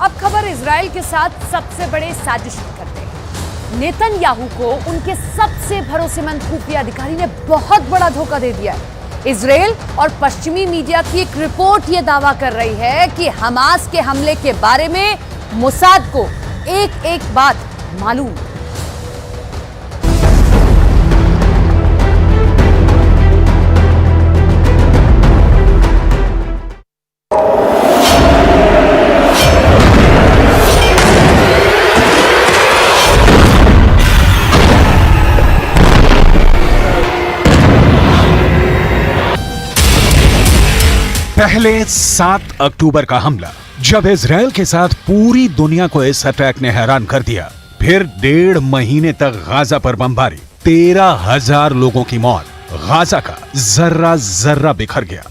अब खबर इजराइल के साथ सबसे बड़े साजिश की करते हैं। नेतन्याहू को उनके सबसे भरोसेमंद खुफिया अधिकारी ने बहुत बड़ा धोखा दे दिया है। इजराइल और पश्चिमी मीडिया की एक रिपोर्ट यह दावा कर रही है कि हमास के हमले के बारे में मोसाद को एक एक बात मालूम। पहले 7 अक्टूबर का हमला, जब इजराइल के साथ पूरी दुनिया को इस अटैक ने हैरान कर दिया। फिर 1.5 महीने तक गाजा पर बमबारी, 13,000 लोगों की मौत, गाजा का जर्रा जर्रा बिखर गया।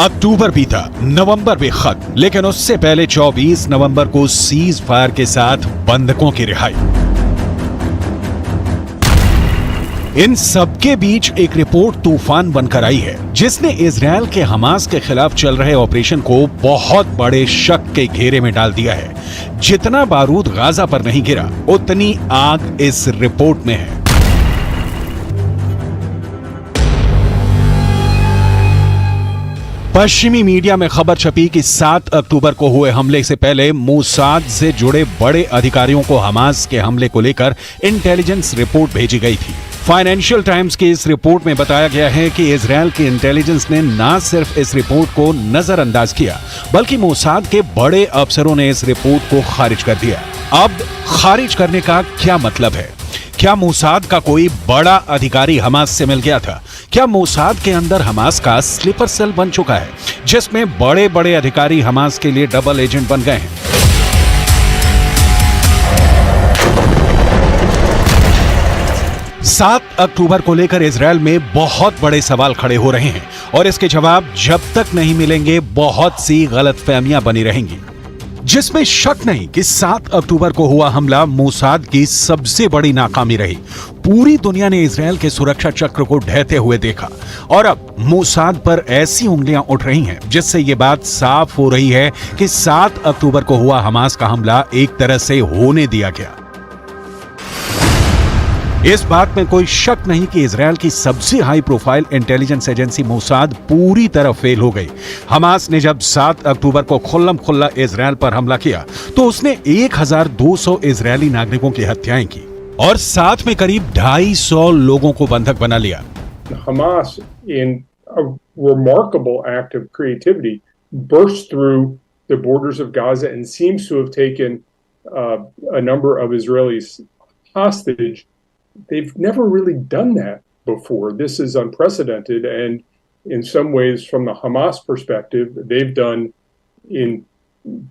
अक्टूबर बीता, नवंबर भी खत्म, लेकिन उससे पहले 24 नवंबर को सीज फायर के साथ बंधकों की रिहाई। इन सबके बीच एक रिपोर्ट तूफान बनकर आई है, जिसने इजराइल के हमास के खिलाफ चल रहे ऑपरेशन को बहुत बड़े शक के घेरे में डाल दिया है। जितना बारूद गाजा पर नहीं गिरा, उतनी आग इस रिपोर्ट में है। पश्चिमी मीडिया में खबर छपी कि 7 अक्टूबर को हुए हमले से पहले मोसाद से जुड़े बड़े अधिकारियों को हमास के हमले को लेकर इंटेलिजेंस रिपोर्ट भेजी गई थी। फाइनेंशियल टाइम्स की इस रिपोर्ट में बताया गया है कि इजराइल की इंटेलिजेंस ने न सिर्फ इस रिपोर्ट को नजरअंदाज किया, बल्कि मोसाद के बड़े अफसरों ने इस रिपोर्ट को खारिज कर दिया। अब खारिज करने का क्या मतलब है? क्या मोसाद का कोई बड़ा अधिकारी हमास से मिल गया था? क्या मोसाद के अंदर हमास का स्लीपर सेल बन चुका है, जिसमें बड़े बड़े अधिकारी हमास के लिए डबल एजेंट बन गए हैं? 7 अक्टूबर को लेकर इजराइल में बहुत बड़े सवाल खड़े हो रहे हैं और इसके जवाब जब तक नहीं मिलेंगे, बहुत सी गलतफहमियां बनी रहेंगी। जिसमें शक नहीं कि 7 अक्टूबर को हुआ हमला मोसाद की सबसे बड़ी नाकामी रही। पूरी दुनिया ने इजराइल के सुरक्षा चक्र को ढहते हुए देखा और अब मोसाद पर ऐसी उंगलियां उठ रही हैं, जिससे यह बात साफ हो रही है कि 7 अक्टूबर को हुआ हमास का हमला एक तरह से होने दिया गया। इस बात में कोई शक नहीं कि इजराइल की सबसे high profile intelligence agency Mossad पूरी तरह फेल हो गई। हमास ने जब 7 अक्टूबर को खुल्लम खुल्ला इजराइल पर हमला किया, तो उसने 1200 इजरायली नागरिकों की हत्याएं की और साथ में करीब 250 लोगों को बंधक बना लिया। Hamas, in a remarkable act of creativity, burst through the borders of Gaza and seems to have taken a number of Israelis hostage. They've never really done that before. This is unprecedented, and in some ways, from the Hamas perspective, they've done in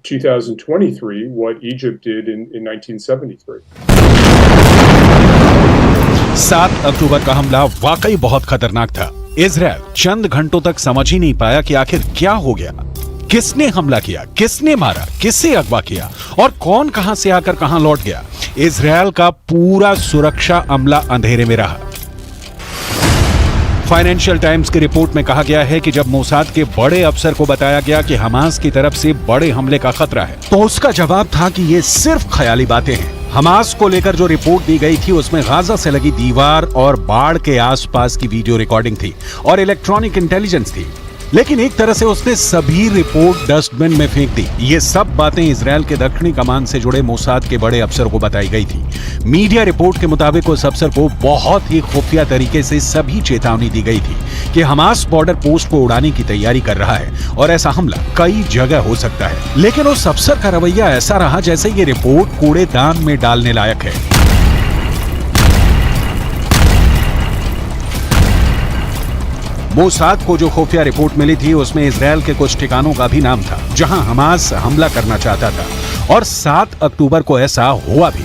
2023 what Egypt did in 1973. 7 अक्टूबर का हमला वाकई बहुत खतरनाक था। Israel चंद घंटों तक समझ ही नहीं पाया कि आखिर क्या हो गया, किसने हमला किया, किसने मारा, किससे अगवा किया और कौन कहां से आकर कहां लौट गया। इजराइल का पूरा सुरक्षा अमला अंधेरे में रहा। फाइनेंशियल टाइम्स की रिपोर्ट में कहा गया है कि जब मोसाद के बड़े अफसर को बताया गया कि हमास की तरफ से बड़े हमले का खतरा है, तो उसका जवाब था कि ये सिर्फ ख्याली बातें हैं। हमास को लेकर जो रिपोर्ट दी गई थी, उसमें गाजा से लगी दीवार और बाढ़ के आसपास की वीडियो रिकॉर्डिंग थी और इलेक्ट्रॉनिक इंटेलिजेंस थी। लेकिन एक तरह से उसने सभी रिपोर्ट डस्टबिन में फेंक दी। ये सब बातें इजराइल के दक्षिणी कमान से जुड़े मोसाद के बड़े अफसर को बताई गई थी। मीडिया रिपोर्ट के मुताबिक उस अफसर को बहुत ही खुफिया तरीके से सभी चेतावनी दी गई थी कि हमास बॉर्डर पोस्ट को उड़ाने की तैयारी कर रहा है और ऐसा हमला कई जगह हो सकता है। लेकिन उस अफसर का रवैया ऐसा रहा जैसे ये रिपोर्ट कूड़ेदान में डालने लायक है। मोसाद को जो खुफिया रिपोर्ट मिली थी, उसमें इजराइल के कुछ ठिकानों का भी नाम था जहां हमास हमला करना चाहता था और 7 अक्टूबर को ऐसा हुआ भी।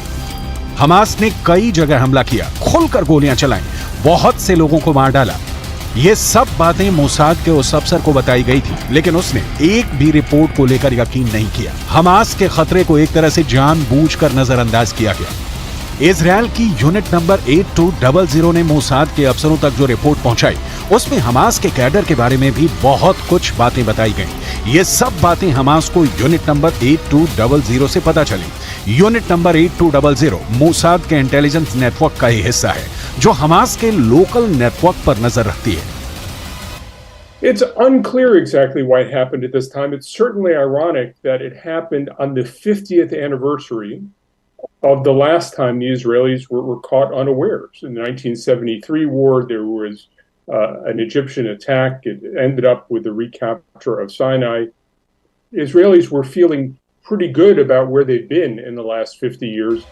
हमास ने कई जगह हमला किया, खुलकर गोलियां चलाई, बहुत से लोगों को मार डाला। ये सब बातें मोसाद के उस अफसर को बताई गई थी, लेकिन उसने एक भी रिपोर्ट को लेकर यकीन नहीं किया। हमास के खतरे को एक तरह से जानबूझकर नजरअंदाज किया गया। इजरायल की यूनिट नंबर 8200 ने मोसाद के अफसरों तक जो रिपोर्ट पहुंचाई, उसमें हमास के कैडर के बारे में भी बहुत कुछ बातें बताई गईं। ये सब बातें हमास को यूनिट नंबर 8200 से पता चली। यूनिट नंबर 8200 मोसाद के इंटेलिजेंस नेटवर्क का ही हिस्सा है, जो हमास के लोकल नेटवर्क पर नजर रखती है। It's unclear exactly why it happened at this time. It's certainly ironic that it happened on the 50th anniversary of the last time the Israelis were caught unawares. In the 1973 war, there was an Egyptian attack. It ended up with the recapture of Sinai. Israelis were feeling pretty good about where they've been in the last 50 years.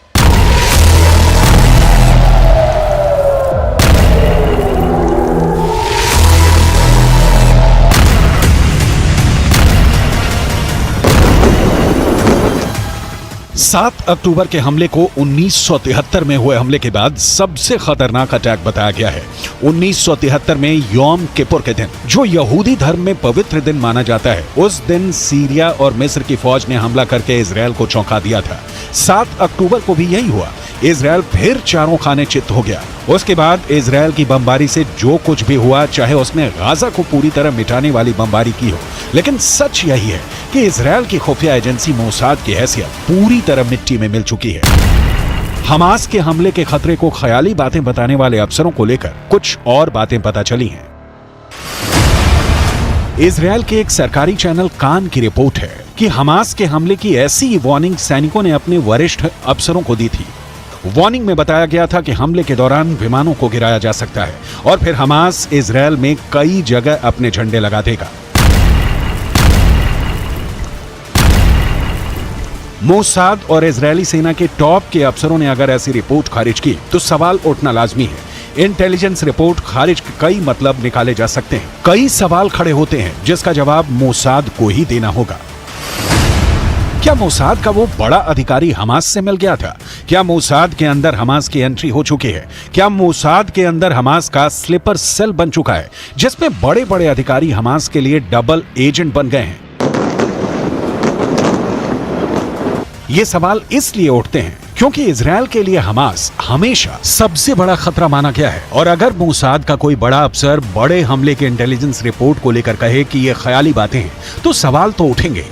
7 अक्टूबर के हमले को 1973 में हुए हमले के बाद सबसे खतरनाक अटैक बताया गया है। 1973 में यौम किपुर के दिन, जो यहूदी धर्म में पवित्र दिन माना जाता है, उस दिन सीरिया और मिस्र की फौज ने हमला करके इजरायल को चौंका दिया था। 7 अक्टूबर को भी यही हुआ। इजरायल फिर चारों खाने चित्त हो गया। उसके बाद इजरायल की बमबारी से जो कुछ भी हुआ, चाहे उसने गाजा को पूरी तरह मिटाने वाली बमबारी की हो, लेकिन सच यही है कि इजरायल की खुफिया एजेंसी मोसाद की हैसियत पूरी तरह मिट्टी में मिल चुकी है। हमास के हमले के खतरे को ख्याली बातें बताने वाले अफसरों को लेकर कुछ और बातें पता चली हैं। इजरायल के एक सरकारी चैनल कान की रिपोर्ट है कि हमास के हमले की ऐसी वार्निंग सैनिकों ने अपने वरिष्ठ अफसरों को दी थी। वार्निंग में बताया गया था कि हमले के दौरान विमानों को गिराया जा सकता है और फिर हमास इजरायल में कई जगह अपने झंडे लगा देगा। मोसाद और इजरायली सेना के टॉप के अफसरों ने अगर ऐसी रिपोर्ट खारिज की तो सवाल उठना लाजमी है। इंटेलिजेंस रिपोर्ट खारिज के कई मतलब निकाले जा सकते हैं। कई सवाल खड़े होते हैं जिसका जवाब मोसाद को ही देना होगा। क्या मोसाद का वो बड़ा अधिकारी हमास से मिल गया था? क्या मोसाद के अंदर हमास की एंट्री हो चुकी है? क्या मोसाद के अंदर हमास का स्लीपर सेल बन चुका है, जिसमें बड़े बड़े अधिकारी हमास के लिए डबल एजेंट बन गए हैं? ये सवाल इसलिए उठते हैं क्योंकि इजरायल के लिए हमास हमेशा सबसे बड़ा खतरा माना गया है। और अगर मोसाद का कोई बड़ा अफसर बड़े हमले के इंटेलिजेंस रिपोर्ट को लेकर कहे कि ये ख्याली बातें हैं, तो सवाल तो उठेंगे।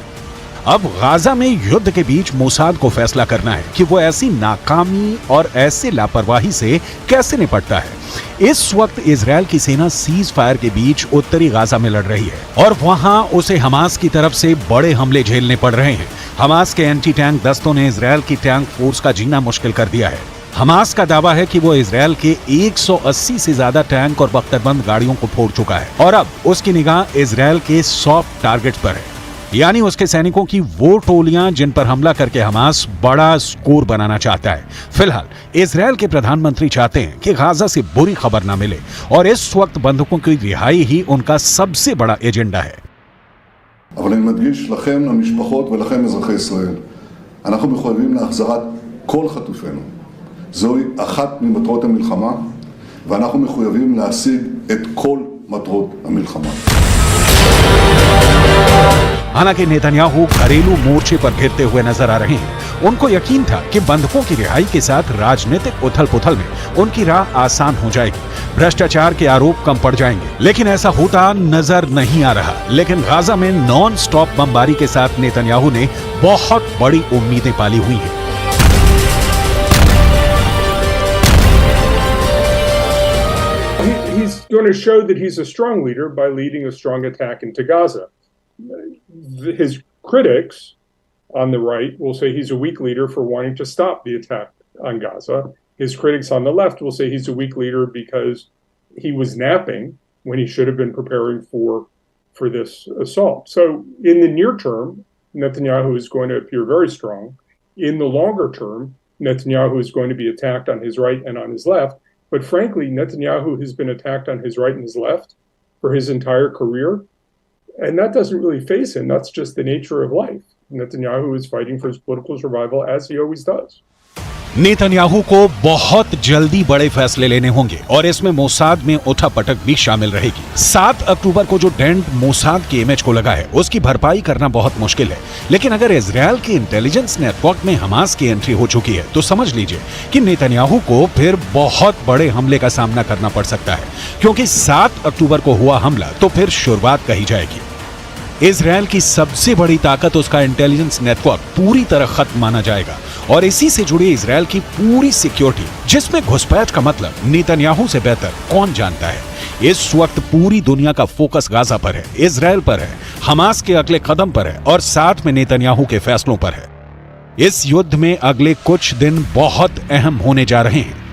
अब गाजा में युद्ध के बीच मोसाद को फैसला करना है कि वो ऐसी नाकामी और ऐसे लापरवाही से कैसे निपटता है। इस वक्त इजरायल की सेना सीज फायर के बीच उत्तरी गाजा में लड़ रही है और वहां उसे हमास की तरफ से बड़े हमले झेलने पड़ रहे हैं। हमास के एंटी टैंक दस्तों ने इजरायल की टैंक फोर्स का जीना मुश्किल कर दिया है। हमास का दावा है कि वो इजरायल के 180 से ज्यादा टैंक और बख्तरबंद गाड़ियों को फोड़ चुका है और अब उसकी निगाह इजरायल के सॉफ्ट टारगेट पर है, यानी उसके सैनिकों की वो टोलियां जिन पर हमला करके हमास बड़ा स्कोर बनाना चाहता है। फिलहाल इजरायल के प्रधानमंत्री चाहते हैं कि गाजा से बुरी खबर ना मिले और इस वक्त बंधकों की रिहाई ही उनका सबसे बड़ा एजेंडा है। אבל אני מדגיש לכם, המשפחות ולכם אזרחי ישראל, אנחנו מחויבים להחזרת כל חטופינו. זוהי אחת ממטרות המלחמה, ואנחנו מחויבים להשיג את כל מטרות המלחמה. हालांकि नेतन्याहू घरेलू मोर्चे पर घिरते हुए नजर आ रहे हैं। उनको यकीन था कि बंधकों की रिहाई के साथ राजनीतिक उथल-पुथल में उनकी राह आसान हो जाएगी, भ्रष्टाचार के आरोप कम पड़ जाएंगे, लेकिन ऐसा होता नजर नहीं आ रहा। लेकिन गाजा में नॉन स्टॉप बमबारी के साथ नेतन्याहू ने बहुत बड़ी उम्मीदें पाली हुई हैं। He's going to show that he's a strong leader by leading a strong attack into Gaza. His critics on the right will say he's a weak leader for wanting to stop the attack on Gaza. His critics on the left will say he's a weak leader because he was napping when he should have been preparing for this assault. So in the near term, Netanyahu is going to appear very strong. In the longer term, Netanyahu is going to be attacked on his right and on his left. But frankly, Netanyahu has been attacked on his right and his left for his entire career. And that doesn't really faze him. That's just the nature of life. Netanyahu is fighting for his political survival, as he always does. Netanyahu को बहुत जल्दी बड़े फैसले लेने होंगे और इसमें Mossad में उठापटक भी शामिल रहेगी। 7 अक्टूबर को जो डेंट मोसाद की इमेज को लगा है उसकी भरपाई करना बहुत मुश्किल है, लेकिन अगर इजरायल के इंटेलिजेंस नेटवर्क में हमास की एंट्री हो चुकी है तो समझ लीजिए कि नेतन्याहू को फिर बहुत बड़े हमले का सामना करना पड़ सकता है, क्योंकि 7 अक्टूबर को हुआ हमला तो फिर शुरुआत कही जाएगी। इजरायल की सबसे बड़ी ताकत उसका इंटेलिजेंस नेटवर्क पूरी तरह खत्म माना जाएगा और इसी से जुड़ी इजरायल की पूरी सिक्योरिटी, जिसमें घुसपैठ का मतलब नेतन्याहू से बेहतर कौन जानता है। इस वक्त पूरी दुनिया का फोकस गाजा पर है, इजरायल पर है, हमास के अगले कदम पर है और साथ में नेतन्याहू के फैसलों पर है। इस युद्ध में अगले कुछ दिन बहुत अहम होने जा रहे हैं।